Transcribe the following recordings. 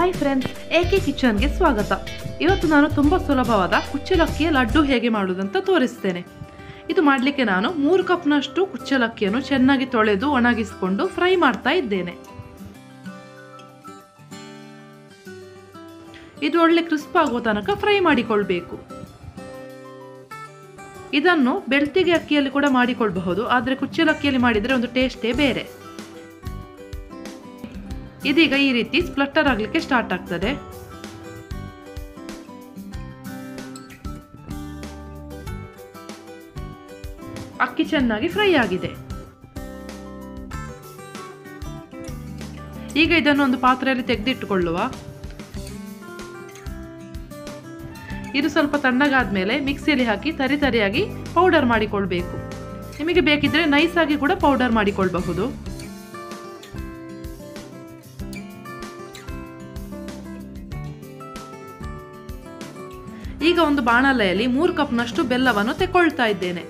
Hi friends, A K ಕಿಚನ್ಗೆ ಸ್ವಾಗತ. ಇವತ್ತು ನಾನು ತುಂಬ ಸುಲಭವಾದ ಕುಚ್ಚಲಕ್ಕಿಯ ಲಡ್ಡು ಹೇಗೆ ಮಾಡುವುದಂತ ತೋರಿಸ್ತೇನೆ. ಇದು ಮಾಡಲಿಕ್ಕೆ ನಾನು 3 ಕಪ್ನಷ್ಟು ಕುಚ್ಚಲಕ್ಕಿಯನ್ನು ಚೆನ್ನಾಗಿ ತೊಳೆದು ಒಣಗಿಸಿಕೊಂಡು ಫ್ರೈ ಮಾಡ್ತಾ ಇದ್ದೇನೆ. ಇದು ಒಳ್ಳೆ ಕ್ರಿಸ್ಪ್ ಆಗುವ ತನಕ ಫ್ರೈ ಮಾಡಿಕೊಳ್ಬೇಕು. ಇದನ್ನು ಬೆಳ್ತಿಗೆ ಅಕ್ಕಿಯಲ್ಲಿ ಕೂಡ ಮಾಡಿಕೊಳ್ಳಬಹುದು, ಆದರೆ ಕುಚ್ಚಲಕ್ಕಿಯಲ್ಲಿ ಮಾಡಿದರೆ ಒಂದು ಟೇಸ್ಟೇ ಬೇರೆ. ಇದೀಗ ಈ ರೀತಿ ಸ್ಪ್ಲಟರ್ ಆಗಲಿಕ್ಕೆ ಸ್ಟಾರ್ಟ್ ಆಗ್ತದೆ. ಅಕ್ಕಿ ಚೆನ್ನಾಗಿ ಫ್ರೈ ಆಗಿದೆ. ಈಗ ಇದನ್ನು ಒಂದು ಪಾತ್ರೆಯಲ್ಲಿ ತೆಗೆದಿಟ್ಟುಕೊಳ್ಳುವ. ಇದು ಸ್ವಲ್ಪ ತಣ್ಣಗಾದ್ಮೇಲೆ ಮಿಕ್ಸಿಯಲ್ಲಿ ಹಾಕಿ ತರಿಯಾಗಿ ಪೌಡರ್ ಮಾಡಿಕೊಳ್ಬೇಕು. ನಿಮಗೆ ಬೇಕಿದ್ರೆ ನೈಸ್ ಆಗಿ ಕೂಡ ಪೌಡರ್ ಮಾಡಿಕೊಳ್ಳಬಹುದು. ಈಗ ಒಂದು ಬಾಣಲೆಯಲ್ಲಿ 3 ಕಪ್ನಷ್ಟು ಬೆಲ್ಲವನ್ನು ತೆಕ್ಕೊಳ್ತಾ ಇದ್ದೇನೆ.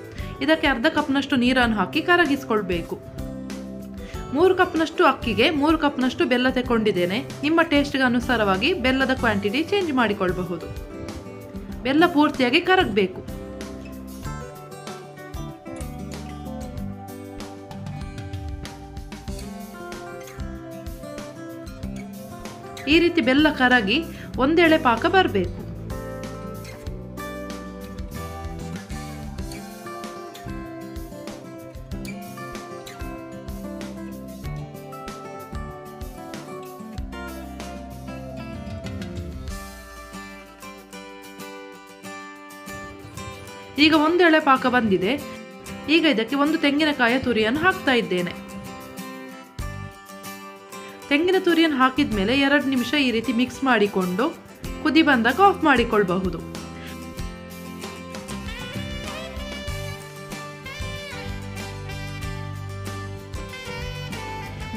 ಇದಕ್ಕೆ ಅರ್ಧ ಕಪ್ನಷ್ಟು ನೀರನ್ನು ಹಾಕಿ ಕರಗಿಸಿಕೊಳ್ಬೇಕು. 3 ಕಪ್ನಷ್ಟು ಅಕ್ಕಿಗೆ 3 ಕಪ್ನಷ್ಟು ಬೆಲ್ಲ ತೆಕ್ಕೊಂಡಿದ್ದೇನೆ. ನಿಮ್ಮ ಟೇಸ್ಟ್ಗೆ ಅನುಸಾರವಾಗಿ ಬೆಲ್ಲದ ಕ್ವಾಂಟಿಟಿ ಚೇಂಜ್ ಮಾಡಿಕೊಳ್ಳಬಹುದು. ಬೆಲ್ಲ ಪೂರ್ತಿಯಾಗಿ ಕರಗಬೇಕು. ಈ ರೀತಿ ಬೆಲ್ಲ ಕರಗಿ ಒಂದೆಳೆ ಪಾಕ ಬರಬೇಕು. ಈಗ ಒಂದೆಳೆ ಪಾಕ ಬಂದಿದೆ. ಈಗ ಇದಕ್ಕೆ ಒಂದು ತೆಂಗಿನಕಾಯಿಯ ತುರಿಯನ್ನು ಹಾಕ್ತಾ ಇದ್ದೇನೆ. ತೆಂಗಿನ ತುರಿಯನ್ನು ಹಾಕಿದ ಮೇಲೆ 2 ನಿಮಿಷ ಈ ರೀತಿ ಮಿಕ್ಸ್ ಮಾಡಿಕೊಂಡು ಕುದಿ ಬಂದಾಗ ಆಫ್ ಮಾಡಿಕೊಳ್ಳಬಹುದು.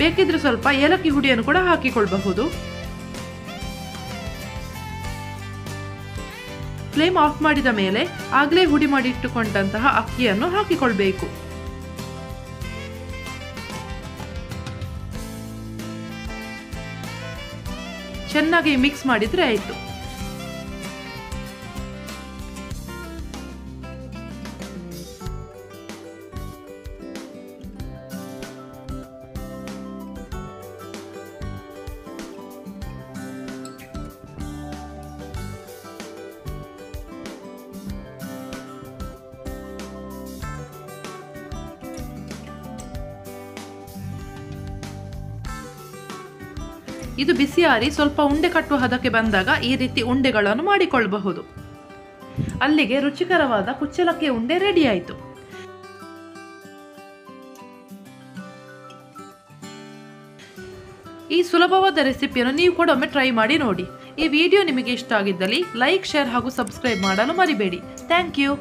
ಬೇಕಿದ್ರೆ ಸ್ವಲ್ಪ ಏಲಕ್ಕಿ ಹುಡಿಯನ್ನು ಕೂಡ ಹಾಕಿಕೊಳ್ಳಬಹುದು. ಫ್ಲೇಮ್ ಆಫ್ ಮಾಡಿದ ಮೇಲೆ ಆಗಲೇ ಹುಡಿ ಮಾಡಿ ಇಟ್ಟುಕೊಂಡಂತಹ ಅಕ್ಕಿಯನ್ನು ಹಾಕಿಕೊಳ್ಬೇಕು. ಚೆನ್ನಾಗಿ ಮಿಕ್ಸ್ ಮಾಡಿದ್ರೆ ಆಯ್ತು. ಇದು ಬಿಸಿಯಾರಿ ಸ್ವಲ್ಪ ಉಂಡೆ ಕಟ್ಟುವ ಹದಕ್ಕೆ ಬಂದಾಗ ಈ ರೀತಿ ಉಂಡೆಗಳನ್ನು ಮಾಡಿಕೊಳ್ಳಬಹುದು. ಅಲ್ಲಿಗೆ ರುಚಿಕರವಾದ ಕುಚ್ಚಲಕ್ಕಿ ಉಂಡೆ ರೆಡಿ ಆಯಿತು. ಈ ಸುಲಭವಾದ ರೆಸಿಪಿಯನ್ನು ನೀವು ಕೂಡ ಒಮ್ಮೆ ಟ್ರೈ ಮಾಡಿ ನೋಡಿ. ಈ ವಿಡಿಯೋ ನಿಮಗೆ ಇಷ್ಟ ಆಗಿದ್ದಲ್ಲಿ ಲೈಕ್, ಶೇರ್ ಹಾಗೂ ಸಬ್ಸ್ಕ್ರೈಬ್ ಮಾಡಲು ಮರಿಬೇಡಿ. Thank you.